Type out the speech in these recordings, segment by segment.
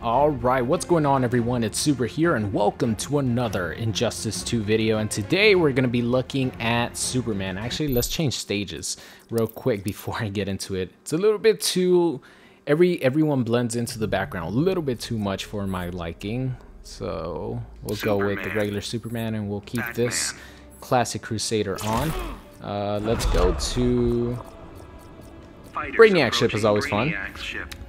Alright, what's going on everyone? It's Super here and welcome to another Injustice 2 video, and today we're going to be looking at Superman. Actually, let's change stages real quick before I get into it. It's a little bit too... Everyone blends into the background a little bit too much for my liking. So we'll go with the regular Superman and we'll keep this classic Crusader on. Let's go to... Brainiac ship is always fun.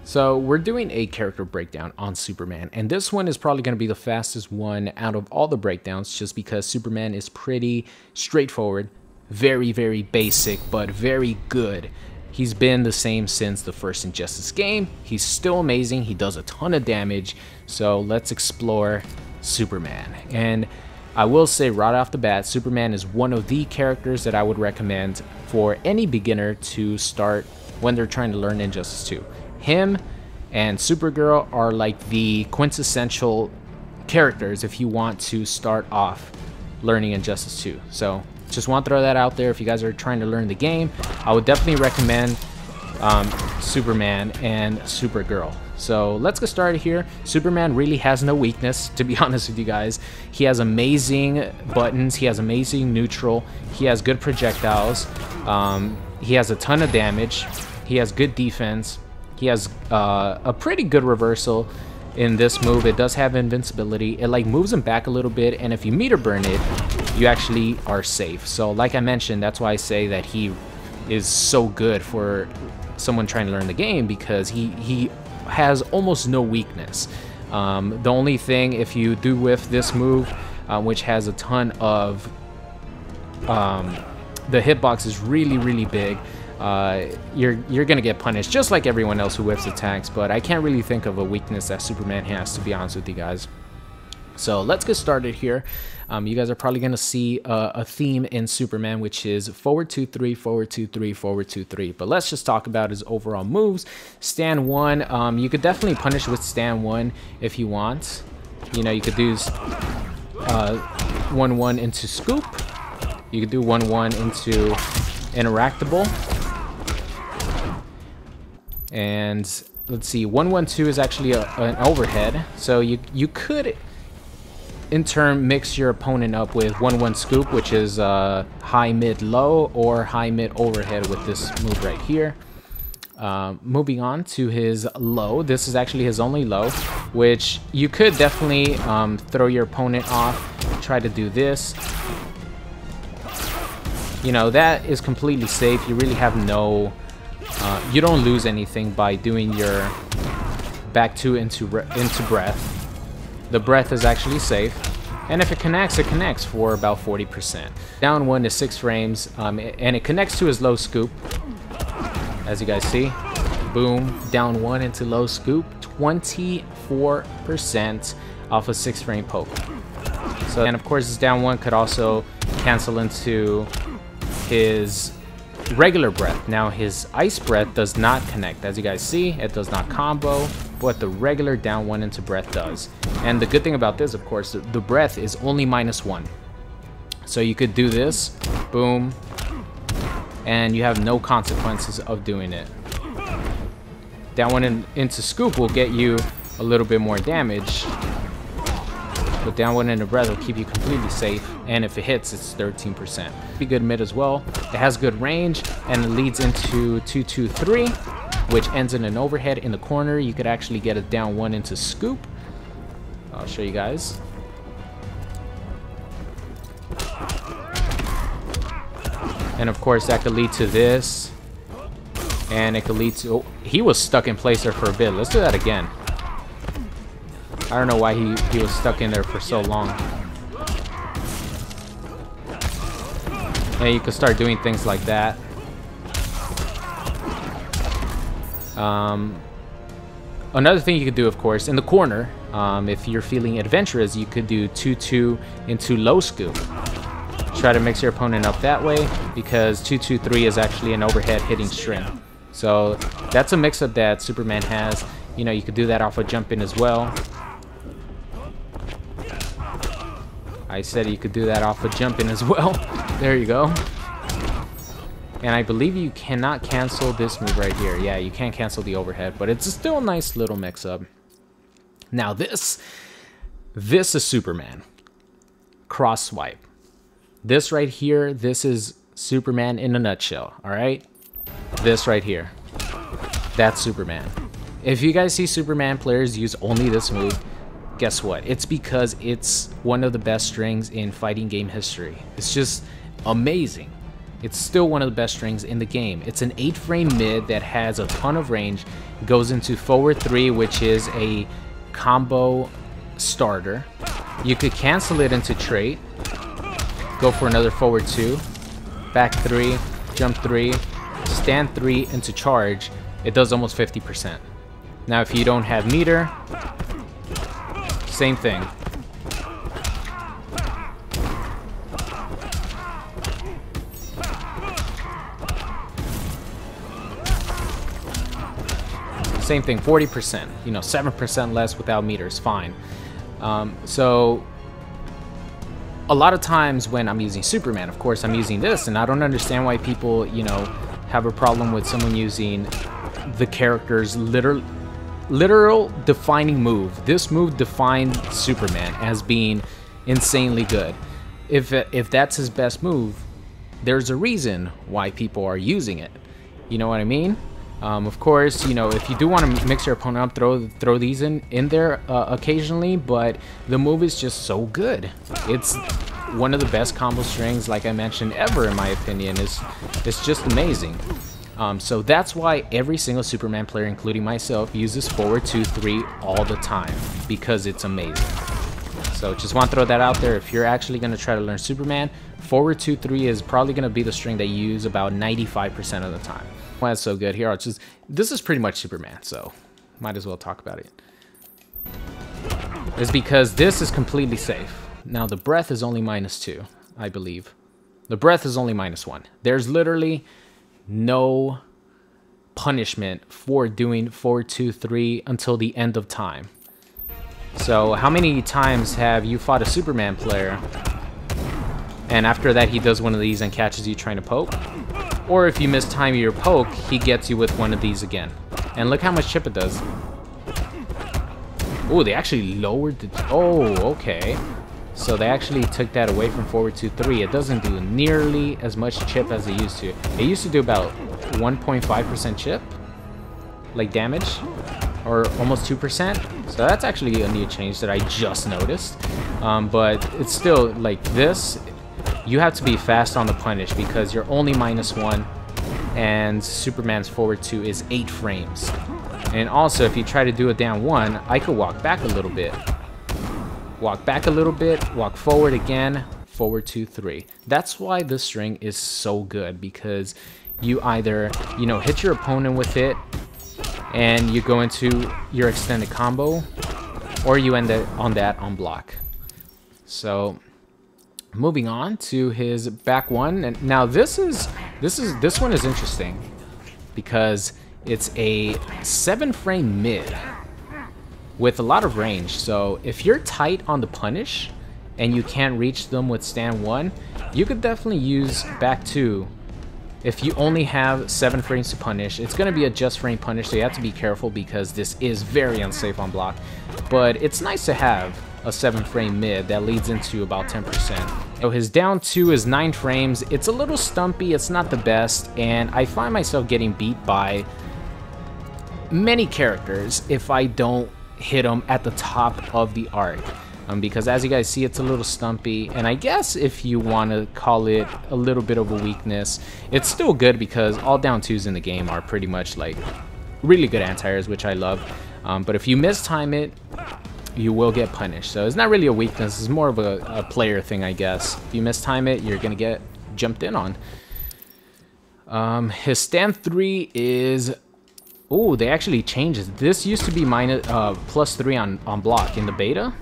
So we're doing a character breakdown on Superman, and this one is probably going to be the fastest one out of all the breakdowns, just because Superman is pretty straightforward, very basic, but very good. He's been the same since the first Injustice game. He's still amazing. He does a ton of damage. So let's explore Superman. And I will say right off the bat, Superman is one of the characters that I would recommend for any beginner to start when they're trying to learn Injustice 2. Him and Supergirl are like the quintessential characters if you want to start off learning Injustice 2. So just want to throw that out there. If you guys are trying to learn the game, I would definitely recommend Superman and Supergirl. So let's get started here. Superman really has no weakness, to be honest with you guys. He has amazing buttons. He has amazing neutral. He has good projectiles. He has a ton of damage. He has good defense. He has a pretty good reversal in this move. It does have invincibility. It like moves him back a little bit, and if you meter burn it, you actually are safe. So like I mentioned, that's why I say that he is so good for someone trying to learn the game, because he has almost no weakness. The only thing, if you do whiff this move, which has a ton of the hitbox is really big, you're gonna get punished just like everyone else who whiffs attacks. But I can't really think of a weakness that Superman has, to be honest with you guys. So let's get started here. You guys are probably gonna see a theme in Superman, which is forward 2-3, forward 2-3, forward 2-3. But let's just talk about his overall moves. Stand 1, you could definitely punish with stand 1 if you want. You know, you could do 1-1 into scoop. You could do 1-1 into interactable. And let's see, 1-1-2 is actually an overhead. So you could in turn mix your opponent up with 1-1 scoop, which is high mid low, or high mid overhead with this move right here. Moving on to his low, this is actually his only low, which you could definitely throw your opponent off. Try to do this. You know, that is completely safe. You really have no you don't lose anything by doing your back 2 into breath. The breath is actually safe, and if it connects for about 40%. Down 1 is 6 frames, and it connects to his low scoop, as you guys see. Boom, down 1 into low scoop, 24% off a 6 frame poke. So, and of course his down 1 could also cancel into his regular breath. Now his ice breath does not connect, as you guys see. It does not combo, but the regular down 1 into breath does. And the good thing about this, of course, the breath is only -1. So you could do this, boom, and you have no consequences of doing it. Down 1 into scoop will get you a little bit more damage, but down 1 into breath will keep you completely safe, and if it hits, it's 13%. Be good mid as well. It has good range, and it leads into 2-2-3, which ends in an overhead in the corner. You could actually get a down 1 into scoop. I'll show you guys. And of course that could lead to this, and it could lead to... Oh, he was stuck in place there for a bit. Let's do that again. I don't know why he was stuck in there for so long. And you could start doing things like that. Another thing you could do, of course, in the corner, if you're feeling adventurous, you could do 2-2 into low scoop. Try to mix your opponent up that way, because 2-2-3 is actually an overhead hitting string. So that's a mix-up that Superman has. You know, you could do that off a jump in as well. I said you could do that off a jump in as well. There you go. And I believe you cannot cancel this move right here. Yeah, you can't cancel the overhead, but it's still a nice little mix-up. Now this is Superman. Cross swipe. This right here, this is Superman in a nutshell, all right? This right here, that's Superman. If you guys see Superman players use only this move, guess what? It's because it's one of the best strings in fighting game history. It's just amazing. It's still one of the best strings in the game. It's an 8-frame mid that has a ton of range, goes into forward 3, which is a combo starter. You could cancel it into trait, go for another forward 2, back 3, jump 3, stand 3 into charge. It does almost 50%. Now if you don't have meter, same thing. Same thing, 40%, you know, 7% less without meters, fine. So a lot of times when I'm using Superman, of course, I'm using this, and I don't understand why people, you know, have a problem with someone using the character's literal defining move. This move defined Superman as being insanely good. If that's his best move, there's a reason why people are using it. You know what I mean? Of course, you know, if you do want to mix your opponent up, throw these in there occasionally, but the move is just so good. It's one of the best combo strings, like I mentioned, ever in my opinion. It's just amazing. So that's why every single Superman player, including myself, uses forward 2-3 all the time, because it's amazing. So just want to throw that out there. If you're actually going to try to learn Superman, forward 2-3 is probably going to be the string that you use about 95% of the time. Why it's so good here, this is pretty much Superman, so might as well talk about it. It's because this is completely safe. Now the breath is only -2, I believe. The breath is only -1. There's literally no punishment for doing forward 2-3 until the end of time. So how many times have you fought a Superman player and after that he does one of these and catches you trying to poke? Or if you mistime your poke, he gets you with one of these again. And look how much chip it does. Oh, they actually lowered the... Oh, okay. So they actually took that away from forward 2-3. It doesn't do nearly as much chip as it used to. It used to do about 1.5% chip, like damage, or almost 2%. So that's actually a new change that I just noticed. But it's still like this. You have to be fast on the punish because you're only -1, and Superman's forward 2 is 8 frames. And also, if you try to do a down 1, I could walk back a little bit. Walk back a little bit, walk forward again, forward 2-3. That's why this string is so good, because you either, you know, hit your opponent with it and you go into your extended combo, or you end it on that on block. So moving on to his back 1, and now this one is interesting because it's a 7-frame mid with a lot of range. So if you're tight on the punish and you can't reach them with stand 1, you could definitely use back 2. If you only have 7 frames to punish, it's going to be a just frame punish, so you have to be careful because this is very unsafe on block. But it's nice to have a 7-frame mid that leads into about 10%. So his down 2 is 9 frames. It's a little stumpy, it's not the best, and I find myself getting beat by many characters if I don't hit them at the top of the arc. Because as you guys see, it's a little stumpy, and I guess if you want to call it a little bit of a weakness, it's still good because all down 2s in the game are pretty much like really good anti-airs, which I love. But if you mistime it, you will get punished. So it's not really a weakness, it's more of a player thing, I guess. If you mistime it, you're gonna get jumped in on. His stand 3 is... Oh, they actually changed it. This used to be +3 on block in the beta.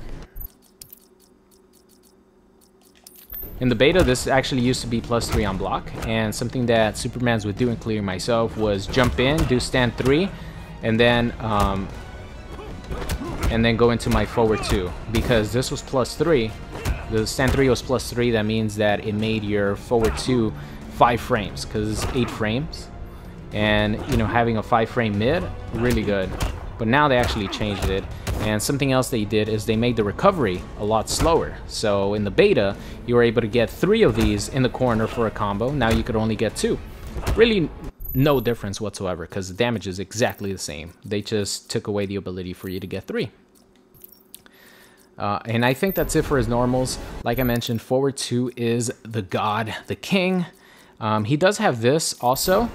In the beta, this actually used to be +3 on block, and something that Supermans would do, including myself, was jump in, do stand 3, and then go into my forward 2. Because this was +3, the stand 3 was +3, that means that it made your forward 2 5 frames, because it's 8 frames. And, you know, having a 5-frame mid, really good. but now they actually changed it. And something else they did is they made the recovery a lot slower. So in the beta, you were able to get 3 of these in the corner for a combo. Now you could only get 2. Really no difference whatsoever, because the damage is exactly the same. They just took away the ability for you to get 3. And I think that's it for his normals. Like I mentioned, forward 2 is the God, the King. He does have this also,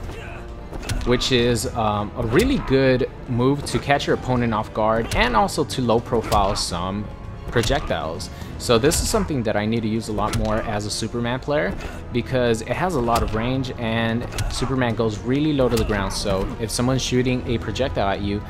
which is a really good move to catch your opponent off guard and also to low profile some projectiles. So this is something that I need to use a lot more as a Superman player, because it has a lot of range and Superman goes really low to the ground. So if someone's shooting a projectile at you,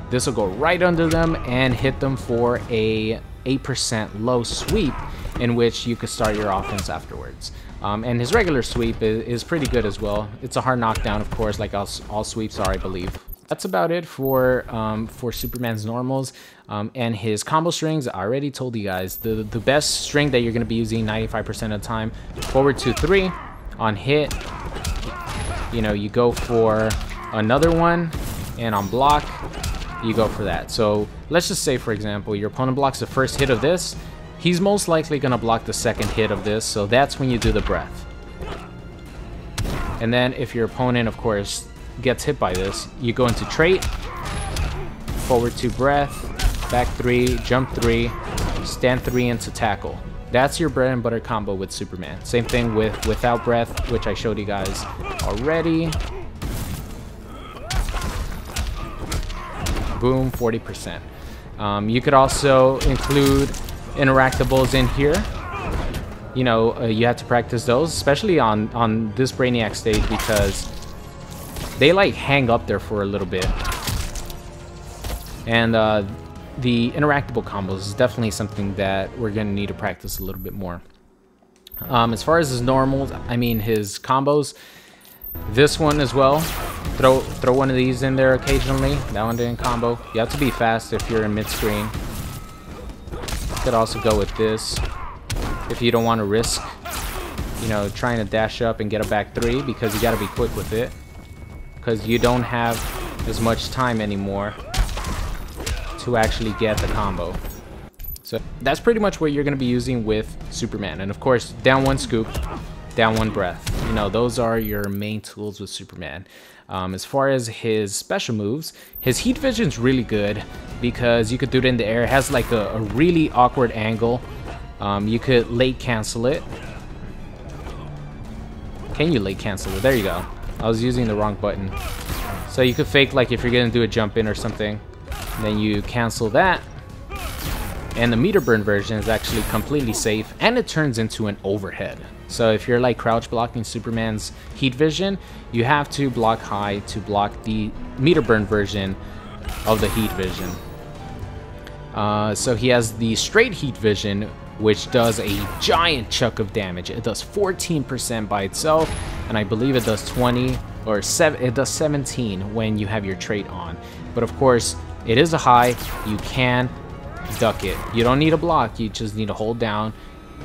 this will go right under them and hit them for a 8% low sweep, in which you could start your offense afterwards. And his regular sweep is pretty good as well. It's a hard knockdown, of course, like all sweeps are, I believe. That's about it for Superman's normals. And his combo strings, I already told you guys, the best string that you're going to be using 95% of the time, forward 2-3. On hit, you know, you go for another one, and on block, you go for that. So let's just say, for example, your opponent blocks the first hit of this. He's most likely going to block the second hit of this, so that's when you do the breath. And then if your opponent, of course, gets hit by this, you go into trait, forward 2 breath, back 3, jump 3, stand 3 into tackle. That's your bread and butter combo with Superman. Same thing with without breath, which I showed you guys already. Boom, 40%. You could also include interactables in here. You know, you have to practice those, especially on this Brainiac stage, because they like hang up there for a little bit. And the interactable combos is definitely something that we're gonna need to practice a little bit more. As far as his normals, I mean his combos, this one as well. Throw one of these in there occasionally. That one didn't combo. You have to be fast if you're in mid-screen. Could also go with this if you don't want to risk, you know, trying to dash up and get a back 3, because you got to be quick with it, because you don't have as much time anymore to actually get the combo. So that's pretty much what you're going to be using with Superman. And of course, down 1 scoop, down 1 breath. You know, those are your main tools with Superman. As far as his special moves, his heat vision's really good, because you could do it in the air. It has like a really awkward angle. You could late cancel it. Can you late cancel it? There you go. I was using the wrong button. So you could fake, like if you're gonna do a jump in or something, then you cancel that. And the meter burn version is actually completely safe, and it turns into an overhead. So if you're like crouch blocking Superman's heat vision, you have to block high to block the meter burn version of the heat vision. So he has the straight heat vision, which does a giant chunk of damage. It does 14% by itself, and I believe it does 20 or 7. It does 17 when you have your trait on. But of course, it is a high. You can duck it. You don't need a block. You just need to hold down,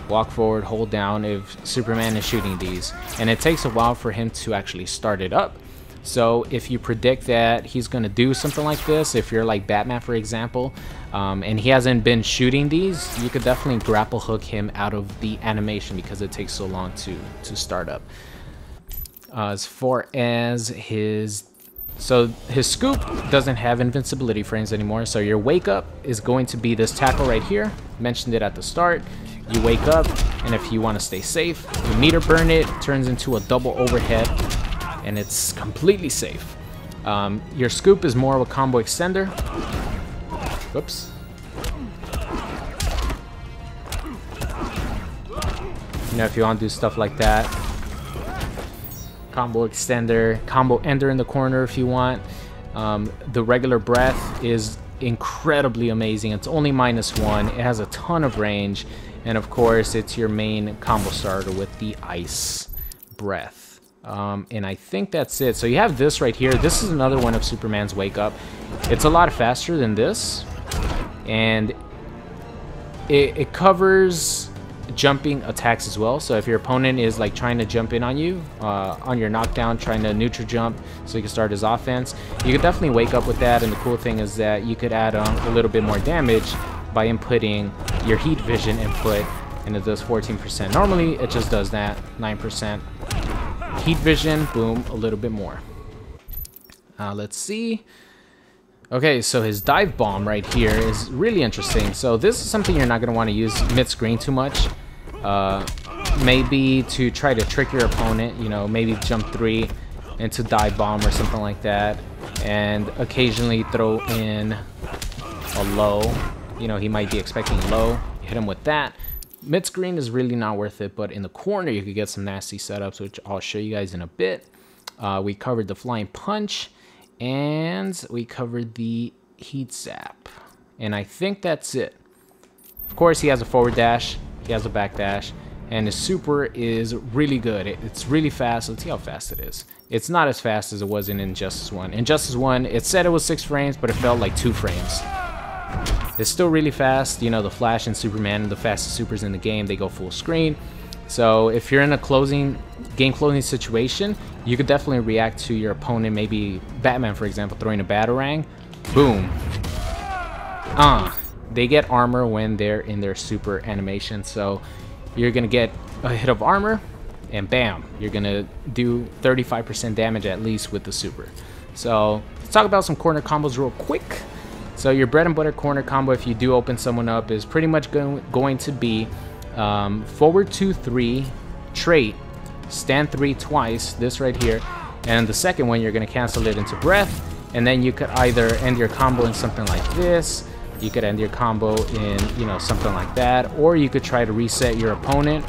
walk forward, hold down if Superman is shooting these. And it takes a while for him to actually start it up. So if you predict that he's going to do something like this, if you're like Batman, for example, and he hasn't been shooting these, you could definitely grapple hook him out of the animation, because it takes so long to start up. As far as his scoop doesn't have invincibility frames anymore, so your wake up is going to be this tackle right here. Mentioned it at the start. You wake up, and if you want to stay safe, you meter burn it, turns into a double overhead, and it's completely safe. Your scoop is more of a combo extender. Whoops. You know, if you want to do stuff like that. Combo extender, combo ender in the corner if you want. The regular breath is incredibly amazing. It's only -1. It has a ton of range. And of course, it's your main combo starter with the ice breath. And I think that's it. So you have this right here. This is another one of Superman's wake up. It's a lot faster than this. And it covers jumping attacks as well. So if your opponent is like trying to jump in on you on your knockdown, trying to neutral jump so you can start his offense, you could definitely wake up with that. And the cool thing is that you could add on a little bit more damage by inputting your heat vision input, and it does 14%. Normally it just does that 9%. Heat vision, boom, a little bit more. Let's see. Okay, so his dive bomb right here is really interesting. So this is something you're not going to want to use mid-screen too much. Maybe to try to trick your opponent, you know, maybe jump 3 into dive bomb or something like that, and occasionally throw in a low. You know, he might be expecting low. Hit him with that. Mid-screen is really not worth it, but in the corner you could get some nasty setups, which I'll show you guys in a bit. We covered the flying punch, and we covered the heat zap, and I think that's it. Of course, he has a forward dash, he has a back dash, and his super is really good. It's really fast. Let's see how fast it is. It's not as fast as it was in Injustice 1. Injustice 1, it said it was 6 frames, but it felt like 2 frames. It's still really fast. You know, the Flash and Superman, the fastest supers in the game, they go full screen. So if you're in a game closing situation, you could definitely react to your opponent, maybe Batman, for example, throwing a Batarang. Boom. They get armor when they're in their super animation. So you're going to get a hit of armor, and bam, you're going to do 35% damage at least with the super. So let's talk about some corner combos real quick. So your bread and butter corner combo, if you do open someone up, is pretty much going to be forward 2-3 trait, stand 3 twice, this right here, and the second one you're going to cancel it into breath, and then you could either end your combo in something like this, you could end your combo in, you know, something like that, or you could try to reset your opponent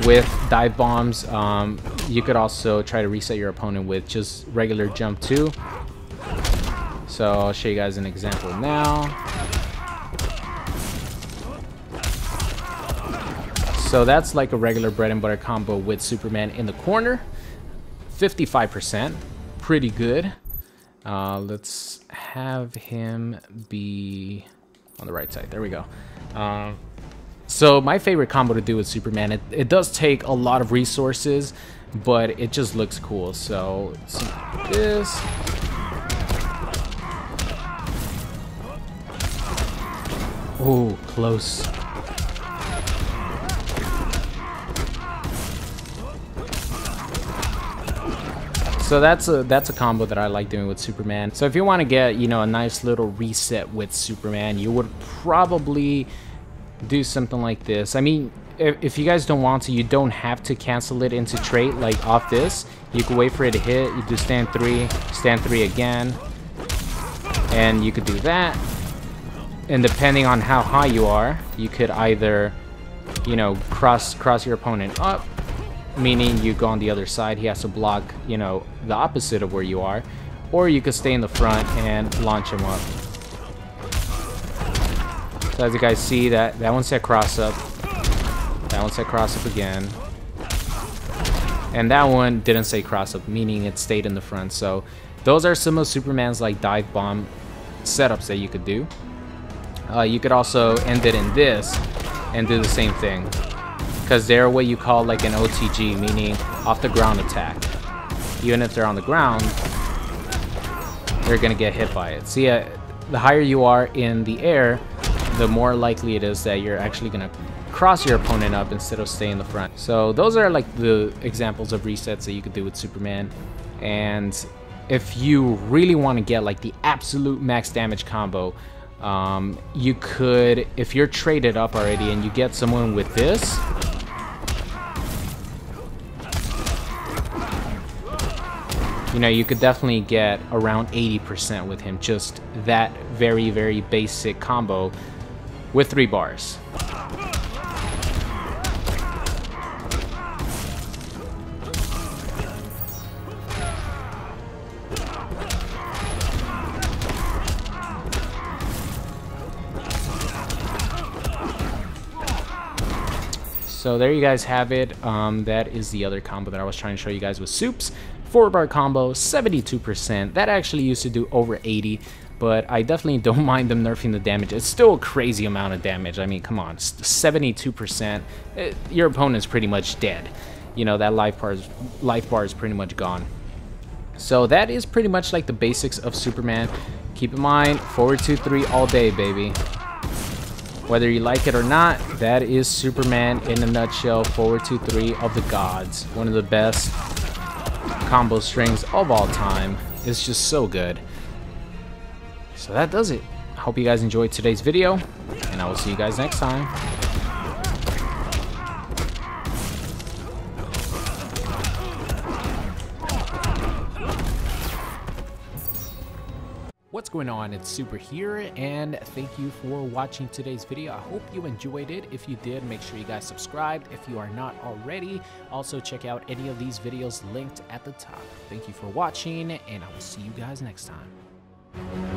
with dive bombs. You could also try to reset your opponent with just regular jump 2. So I'll show you guys an example now. So that's like a regular bread and butter combo with Superman in the corner. 55%, pretty good. Let's have him be on the right side. There we go. So my favorite combo to do with Superman, it does take a lot of resources, but it just looks cool. So something like this. Oh, close. So that's a combo that I like doing with Superman. So if you want to get, you know, a nice little reset with Superman, you would probably do something like this. I mean, if you guys don't want to, you don't have to cancel it into trait like off this. You can wait for it to hit. You do stand 3 again, and you could do that. And depending on how high you are, you could either, you know, cross your opponent up, meaning you go on the other side, he has to block, you know, the opposite of where you are, or you could stay in the front and launch him up. So as you guys see, that one said cross up, that one said cross up again, and that one didn't say cross up, meaning it stayed in the front. So those are some of Superman's like dive bomb setups that you could do. You could also end it in this and do the same thing, because they're what you call like an OTG, meaning off the ground attack. Even if they're on the ground, they're gonna get hit by it. See, the higher you are in the air, the more likely it is that you're actually gonna cross your opponent up instead of stay in the front. So those are like the examples of resets that you could do with Superman. And if you really want to get like the absolute max damage combo, you could, if you're traded up already and you get someone with this, you know, you could definitely get around 80% with him. Just that very, very basic combo with 3 bars. So there you guys have it. That is the other combo that I was trying to show you guys with Soups. 4-bar combo, 72%. That actually used to do over 80, but I definitely don't mind them nerfing the damage. It's still a crazy amount of damage. I mean, come on, 72%. Your opponent's pretty much dead. You know, that life bar is pretty much gone. So that is pretty much like the basics of Superman. Keep in mind, forward 2-3 all day, baby. Whether you like it or not, that is Superman in a nutshell. Forward 2-3 of the gods. One of the best combo strings of all time. It's just so good. So that does it. I hope you guys enjoyed today's video, and I will see you guys next time. What's going on? It's Super here, and thank you for watching today's video. I hope you enjoyed it. If you did, make sure you guys subscribed if you are not already. Also, check out any of these videos linked at the top. Thank you for watching, and I will see you guys next time.